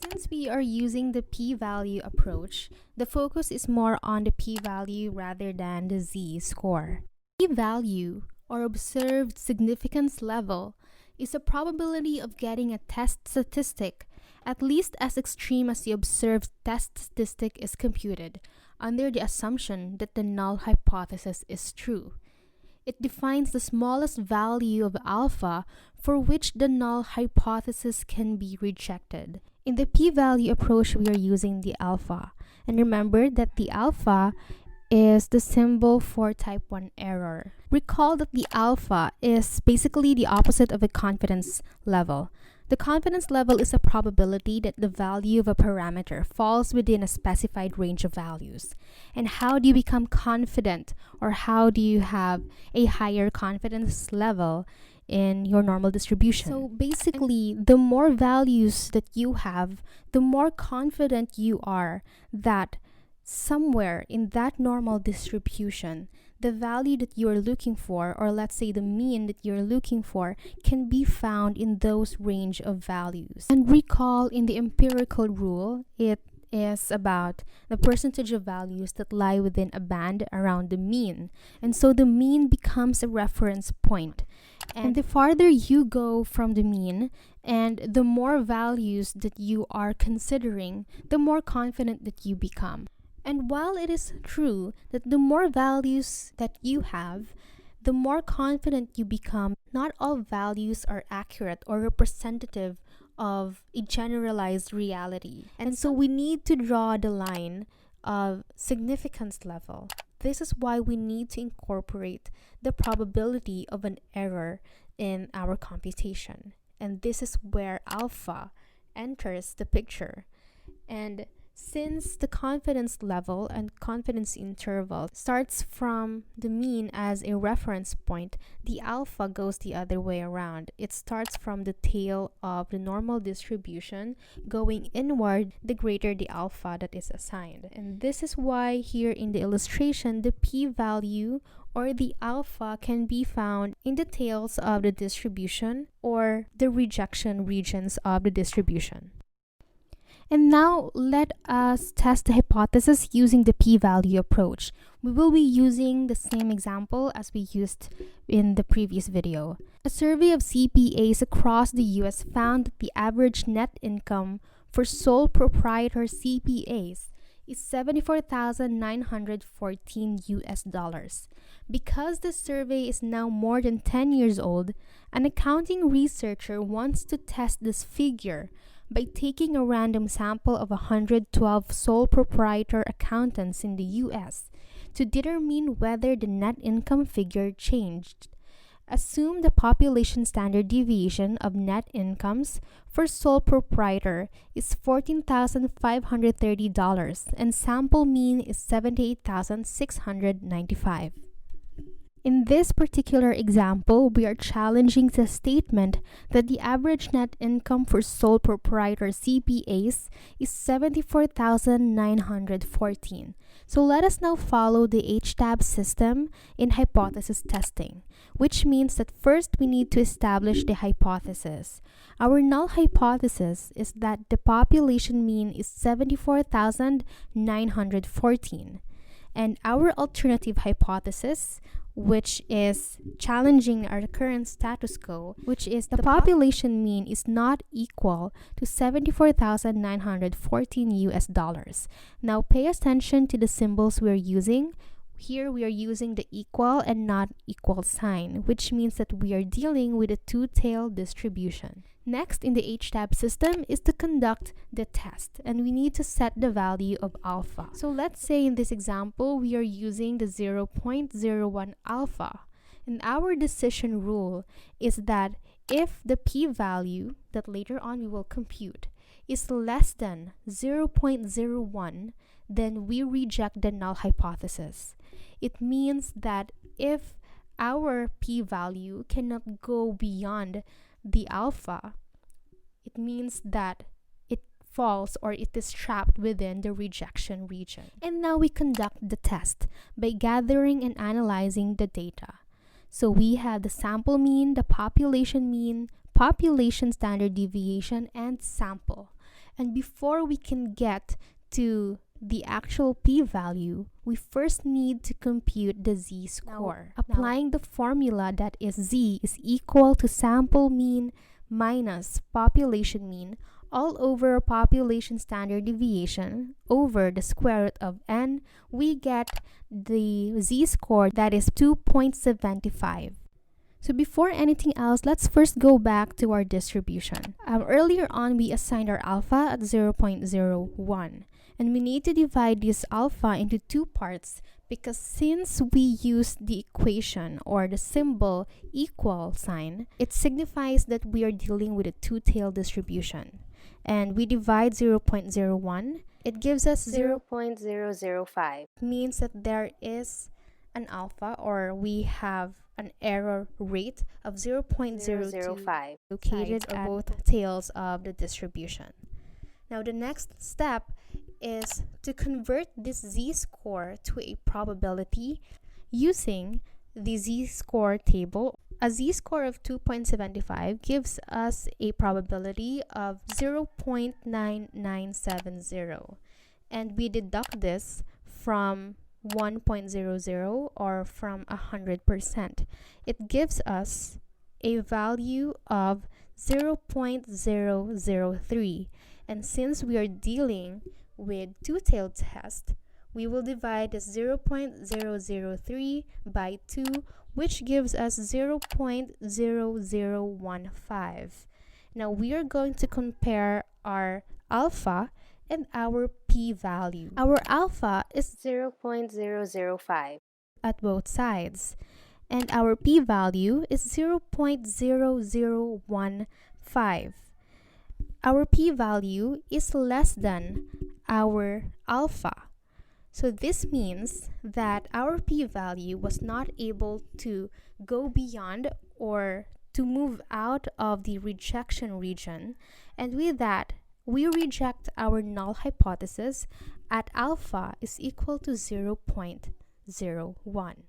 Since we are using the p-value approach, the focus is more on the p-value rather than the z-score. P-value, or observed significance level, is a probability of getting a test statistic at least as extreme as the observed test statistic is computed, under the assumption that the null hypothesis is true. It defines the smallest value of alpha for which the null hypothesis can be rejected. In the p-value approach, we are using the alpha. And remember that the alpha is the symbol for type 1 error. Recall that the alpha is basically the opposite of a confidence level. The confidence level is a probability that the value of a parameter falls within a specified range of values. And how do you become confident, or how do you have a higher confidence level in your normal distribution? So basically, the more values that you have, the more confident you are that somewhere in that normal distribution, the value that you are looking for, or let's say the mean that you're looking for, can be found in those range of values. And recall, in the empirical rule, it is about the percentage of values that lie within a band around the mean. And so the mean becomes a reference point. And the farther you go from the mean, and the more values that you are considering, the more confident that you become. And while it is true that the more values that you have, the more confident you become, not all values are accurate or representative of a generalized reality. And so we need to draw the line of significance level. This is why we need to incorporate the probability of an error in our computation. And this is where alpha enters the picture. And since the confidence level and confidence interval starts from the mean as a reference point, the alpha goes the other way around. It starts from the tail of the normal distribution going inward, the greater the alpha that is assigned. And this is why here in the illustration, the p-value or the alpha can be found in the tails of the distribution or the rejection regions of the distribution. And now let us test the hypothesis using the p-value approach. We will be using the same example as we used in the previous video. A survey of CPAs across the US found that the average net income for sole proprietor CPAs is $74,914. Because the survey is now more than 10 years old, an accounting researcher wants to test this figure by taking a random sample of 112 sole proprietor accountants in the US to determine whether the net income figure changed. Assume the population standard deviation of net incomes for sole proprietor is $14,530 and sample mean is $78,695. In this particular example, we are challenging the statement that the average net income for sole proprietor CPAs is $74,914. So let us now follow the HTAB system in hypothesis testing, which means that first we need to establish the hypothesis. Our null hypothesis is that the population mean is 74,914. And our alternative hypothesis, which is challenging our current status quo, which is the population mean is not equal to $74,914. Now pay attention to the symbols we're using. Here we are using the equal and not equal sign, which means that we are dealing with a two-tailed distribution. Next in the HTAB system is to conduct the test, and we need to set the value of alpha. So let's say in this example, we are using the 0.01 alpha. And our decision rule is that if the p-value that later on we will compute is less than 0.01, then we reject the null hypothesis. It means that if our p-value cannot go beyond the alpha, it means that it falls or it is trapped within the rejection region. And now we conduct the test by gathering and analyzing the data. So we have the sample mean, the population mean, population standard deviation, and sample. And before we can get to the actual p-value, we first need to compute the z-score. Applying the formula that is z is equal to sample mean minus population mean all over population standard deviation over the square root of n, we get the z-score that is 2.75. So before anything else, let's first go back to our distribution. Earlier on, we assigned our alpha at 0.01. And we need to divide this alpha into two parts because since we use the equation or the symbol equal sign, it signifies that we are dealing with a two-tailed distribution. And we divide 0.01, it gives us 0.005. Means that there is an alpha, or we have an error rate of 0.005 located at both tails of the distribution. Now the next step is to convert this z-score to a probability using the z-score table. A z-score of 2.75 gives us a probability of 0.9970, and we deduct this from 1.00 or from 100%. It gives us a value of 0.003, and since we are dealing with two-tailed test, we will divide the 0.003 by 2, which gives us 0.0015. Now we are going to compare our alpha and our p-value. Our alpha is 0.005 at both sides, and our p-value is 0.0015. Our p-value is less than our alpha. So this means that our p-value was not able to go beyond or to move out of the rejection region, and with that, we reject our null hypothesis at alpha is equal to 0.01.